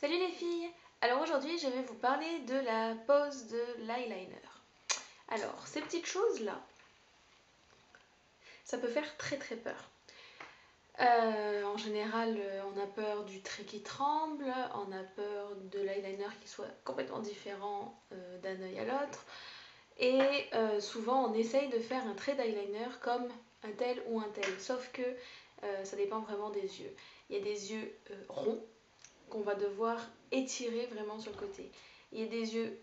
Salut les filles! Alors aujourd'hui je vais vous parler de la pose de l'eyeliner. Alors ces petites choses là, ça peut faire très peur. En général on a peur du trait qui tremble, on a peur de l'eyeliner qui soit complètement différent d'un œil à l'autre. Et souvent on essaye de faire un trait d'eyeliner comme un tel ou un tel, sauf que ça dépend vraiment des yeux. Il y a des yeux ronds qu'on va devoir étirer vraiment sur le côté. Il y a des yeux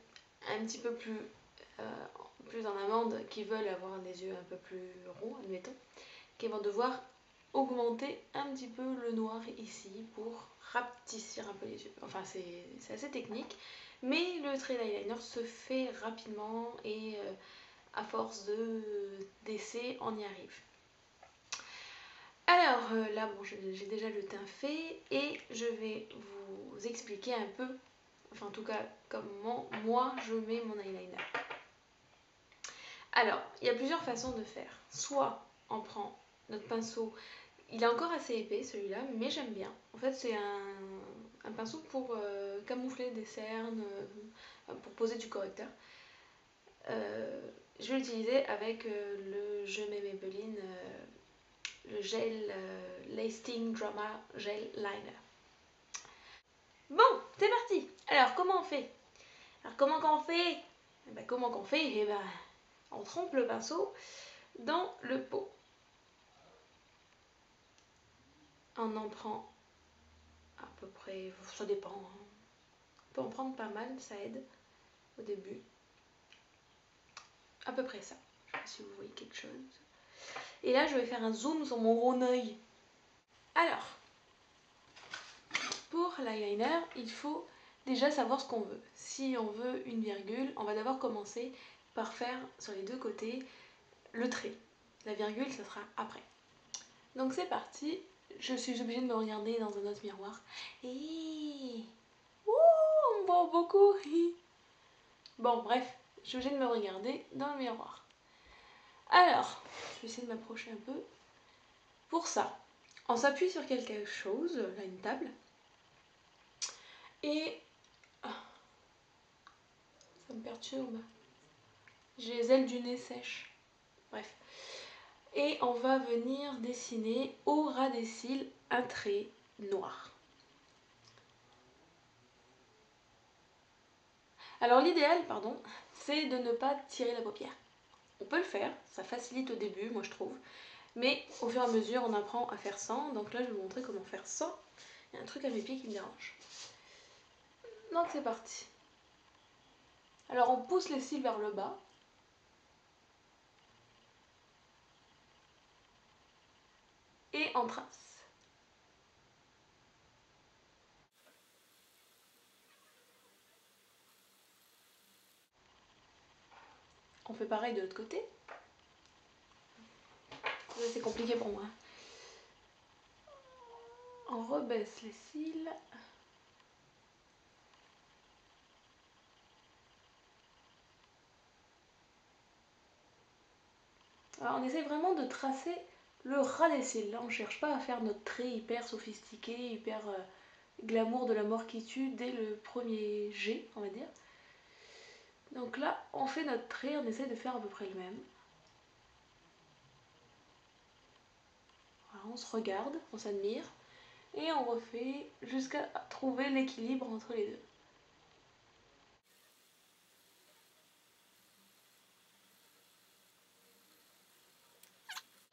un petit peu plus en amande qui veulent avoir des yeux un peu plus ronds, admettons, qui vont devoir augmenter un petit peu le noir ici pour rapetissir un peu les yeux. Enfin c'est assez technique, mais le trait d'eyeliner se fait rapidement et à force d'essais on y arrive. Alors là, bon, j'ai déjà le teint fait et je vais vous expliquer un peu, enfin en tout cas comment moi je mets mon eyeliner. Alors, il y a plusieurs façons de faire. Soit on prend notre pinceau, il est encore assez épais celui-là, mais j'aime bien. En fait c'est un pinceau pour camoufler des cernes, pour poser du correcteur. Je vais l'utiliser avec le Je mets Maybelline le gel Lasting Drama Gel Liner. Bon, c'est parti. Alors, comment on fait? On trempe le pinceau dans le pot. On en prend à peu près, ça dépend. On peut en prendre pas mal, ça aide au début. À peu près ça. Je sais pas si vous voyez quelque chose. Et là, je vais faire un zoom sur mon rond œil. Alors, pour l'eyeliner, il faut déjà savoir ce qu'on veut. Si on veut une virgule, on va d'abord commencer par faire sur les deux côtés le trait. La virgule, ça sera après. Donc c'est parti. Je suis obligée de me regarder dans un autre miroir. Et on me voit beaucoup. Bon, bref, je suis obligée de me regarder dans le miroir. Alors, je vais essayer de m'approcher un peu. Pour ça, on s'appuie sur quelque chose, là une table, et ça me perturbe. J'ai les ailes du nez sèches. Bref. Et on va venir dessiner au ras des cils un trait noir. Alors l'idéal, pardon, c'est de ne pas tirer la paupière. On peut le faire, ça facilite au début, moi je trouve. Mais au fur et à mesure, on apprend à faire sans. Donc là, je vais vous montrer comment faire sans. Il y a un truc à mes pieds qui me dérange. Donc c'est parti. Alors on pousse les cils vers le bas. Et on trace. On fait pareil de l'autre côté. C'est compliqué pour moi. On rebaisse les cils. Alors on essaie vraiment de tracer le ras des cils. Là on ne cherche pas à faire notre trait hyper sophistiqué, hyper glamour de la mort qui tue dès le premier jet, on va dire. Donc là on fait notre trait, on essaie de faire à peu près le même. Voilà, on se regarde, on s'admire et on refait jusqu'à trouver l'équilibre entre les deux.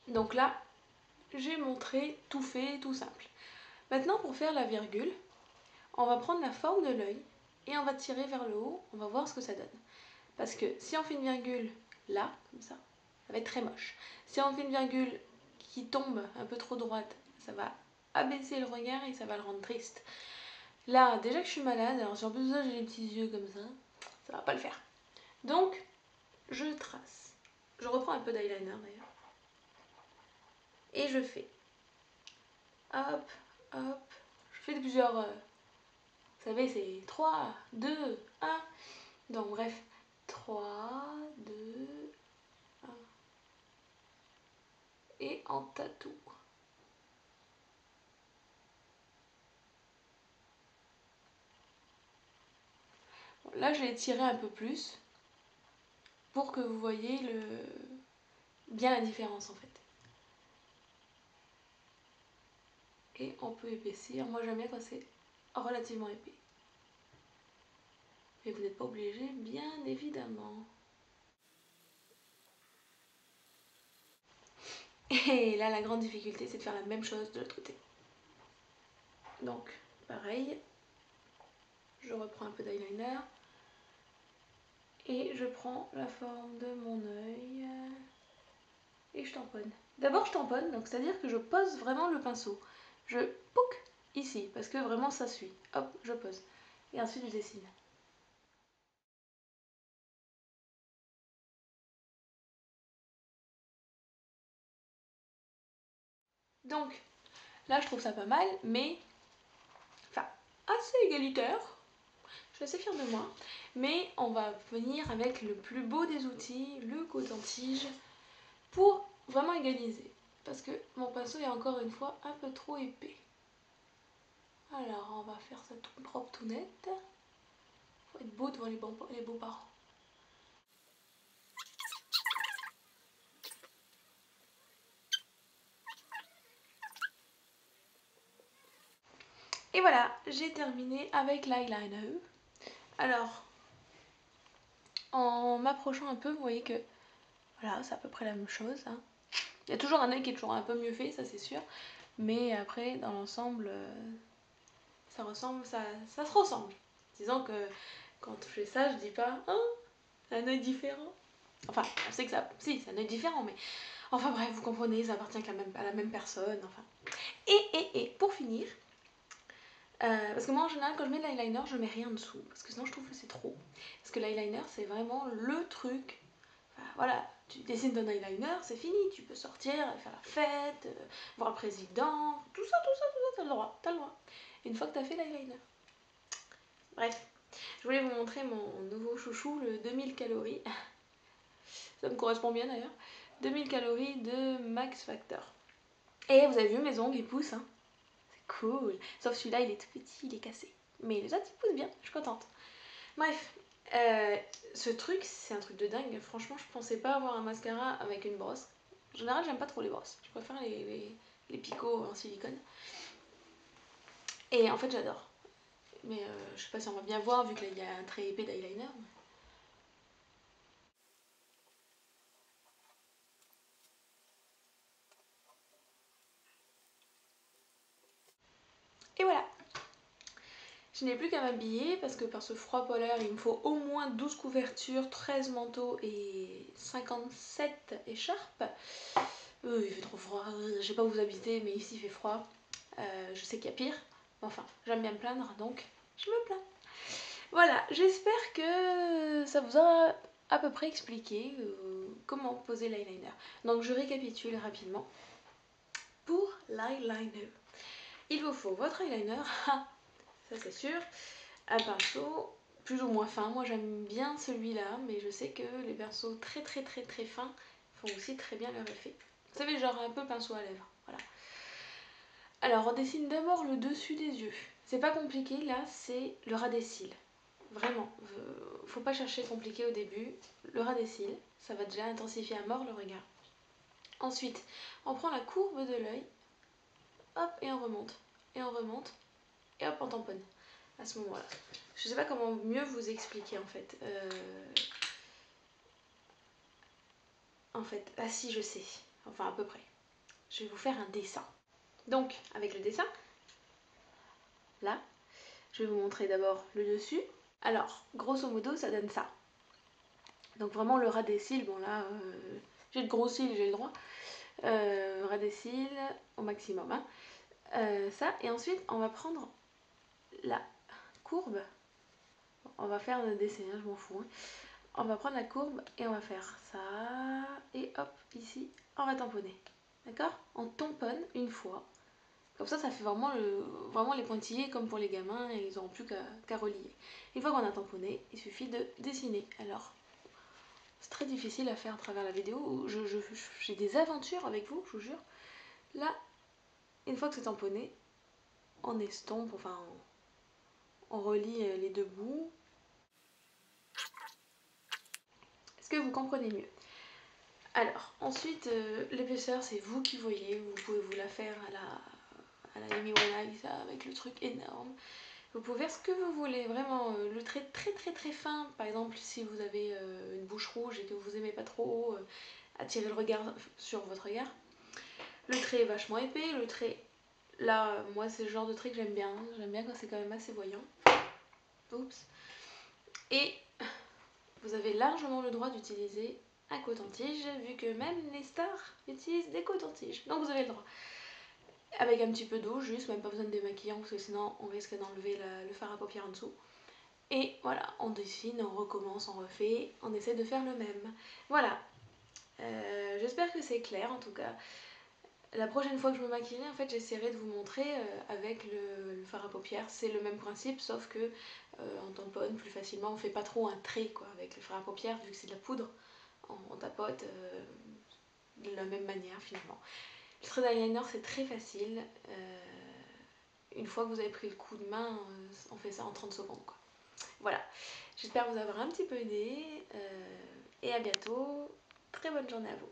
Donc là, j'ai montré tout fait, tout simple. Maintenant pour faire la virgule, on va prendre la forme de l'œil et on va tirer vers le haut, on va voir ce que ça donne. Parce que si on fait une virgule là, comme ça va être très moche. Si on fait une virgule qui tombe un peu trop droite, ça va abaisser le regard et ça va le rendre triste. Là, déjà que je suis malade, alors si en plus j'ai les petits yeux comme ça va pas le faire. Donc, je trace. Je reprends un peu d'eyeliner d'ailleurs. Et je fais hop, hop. Je fais plusieurs... vous savez, c'est 3, 2, 1. Donc bref, 3, 2, 1. Et en tatou. là je l'ai tiré un peu plus pour que vous voyez bien la différence en fait. Et on peut épaissir, moi j'aime bien quand c'est relativement épais. Mais vous n'êtes pas obligé, bien évidemment. Et là la grande difficulté c'est de faire la même chose de l'autre côté. Donc pareil, je reprends un peu d'eyeliner et je prends la forme de mon œil et je tamponne. D'abord je tamponne, donc c'est-à-dire que je pose vraiment le pinceau. Je pouc ici, parce que vraiment ça suit. Hop, je pose. Et ensuite je dessine. Donc là je trouve ça pas mal, mais enfin assez égalitaire. Je suis assez fière de moi. Mais on va venir avec le plus beau des outils, le coton-tige, pour vraiment égaliser. Parce que mon pinceau est encore une fois un peu trop épais. Alors on va faire ça tout propre, tout net. Faut être beau devant les beaux-parents. Et voilà, j'ai terminé avec l'eyeliner. Alors, en m'approchant un peu, vous voyez que voilà, c'est à peu près la même chose. Hein. Il y a toujours un œil qui est toujours un peu mieux fait, ça c'est sûr. Mais après, dans l'ensemble, ça ressemble, ça se ressemble. Disons que quand je fais ça, je dis pas un œil différent. Enfin, je sais que ça, si, c'est un œil différent, mais enfin bref, vous comprenez, ça appartient à la même personne. Enfin. Et pour finir, parce que moi en général quand je mets de l'eyeliner je mets rien en dessous parce que sinon je trouve que c'est trop, parce que l'eyeliner c'est vraiment le truc, enfin, voilà, tu dessines ton eyeliner c'est fini, tu peux sortir, faire la fête, voir le président, tout ça, t'as le droit, une fois que t'as fait l'eyeliner. Bref, je voulais vous montrer mon nouveau chouchou, le 2000 calories, ça me correspond bien d'ailleurs, 2000 calories de Max Factor. Et vous avez vu mes ongles ils poussent, hein. Cool. Sauf celui-là, il est tout petit, il est cassé. Mais les autres, ils poussent bien, je suis contente. Bref, ce truc, c'est un truc de dingue. Franchement, je pensais pas avoir un mascara avec une brosse. En général, j'aime pas trop les brosses. Je préfère les picots en silicone. Et en fait, j'adore. Mais je sais pas si on va bien voir, vu que là, il y a un trait épais d'eyeliner. Et voilà. Je n'ai plus qu'à m'habiller parce que par ce froid polaire, il me faut au moins 12 couvertures, 13 manteaux et 57 écharpes. Il fait trop froid, je sais pas où vous habitez, mais ici il fait froid. Je sais qu'il y a pire. Enfin, j'aime bien me plaindre, donc je me plains. Voilà, j'espère que ça vous a à peu près expliqué comment poser l'eyeliner. Donc je récapitule rapidement. Pour l'eyeliner, il vous faut votre eyeliner, ça c'est sûr, un pinceau plus ou moins fin. Moi j'aime bien celui-là, mais je sais que les pinceaux très fins font aussi très bien leur effet. Vous savez, genre un peu pinceau à lèvres, voilà. Alors on dessine d'abord le dessus des yeux. C'est pas compliqué, là c'est le ras des cils. Vraiment, faut pas chercher compliqué au début. Le ras des cils, ça va déjà intensifier à mort le regard. Ensuite, on prend la courbe de l'œil, hop, et on remonte, et on remonte, et hop, on tamponne à ce moment-là. Je sais pas comment mieux vous expliquer en fait. Ah si, je sais, enfin à peu près. Je vais vous faire un dessin. Donc, avec le dessin, là, je vais vous montrer d'abord le dessus. Alors, grosso modo, ça donne ça. Donc vraiment le ras des cils, bon là, j'ai de gros cils, j'ai le droit. Ras des cils au maximum. Hein. Ça, et ensuite, on va prendre la courbe. On va faire le dessin, je m'en fous. Hein. On va prendre la courbe et on va faire ça. Et hop, ici, on va tamponner. D'accord? On tamponne une fois. Comme ça fait vraiment les pointillés comme pour les gamins et ils n'auront plus qu'à relier. Une fois qu'on a tamponné, il suffit de dessiner. Alors, c'est très difficile à faire à travers la vidéo. J'ai des aventures avec vous, je vous jure. Là, une fois que c'est tamponné, on estompe, enfin on relie les deux bouts. Est-ce que vous comprenez mieux? Alors, ensuite, l'épaisseur, c'est vous qui voyez. Vous pouvez vous la faire à la Amy Winehouse avec le truc énorme. Vous pouvez faire ce que vous voulez, vraiment. Le trait très très très fin, par exemple, si vous avez une bouche rouge et que vous aimez pas trop attirer le regard sur votre regard. Le trait est vachement épais, le trait... Là, moi, c'est le genre de trait que j'aime bien. J'aime bien quand c'est quand même assez voyant. Oups. Et vous avez largement le droit d'utiliser un coton-tige, vu que même les stars utilisent des cotons-tiges. Donc vous avez le droit. Avec un petit peu d'eau, juste, même pas besoin de démaquillant, parce que sinon on risque d'enlever le fard à paupières en dessous. Et voilà, on dessine, on recommence, on refait, on essaie de faire le même. Voilà. J'espère que c'est clair en tout cas. La prochaine fois que je me maquillerai, en fait, j'essaierai de vous montrer avec le fard à paupières. C'est le même principe, sauf que on tamponne plus facilement. On fait pas trop un trait quoi, avec le fard à paupières, vu que c'est de la poudre. On tapote de la même manière finalement. Le trait d'eyeliner, c'est très facile. Une fois que vous avez pris le coup de main, on fait ça en 30 secondes. Quoi. Voilà. J'espère vous avoir un petit peu aidé. Et à bientôt. Très bonne journée à vous.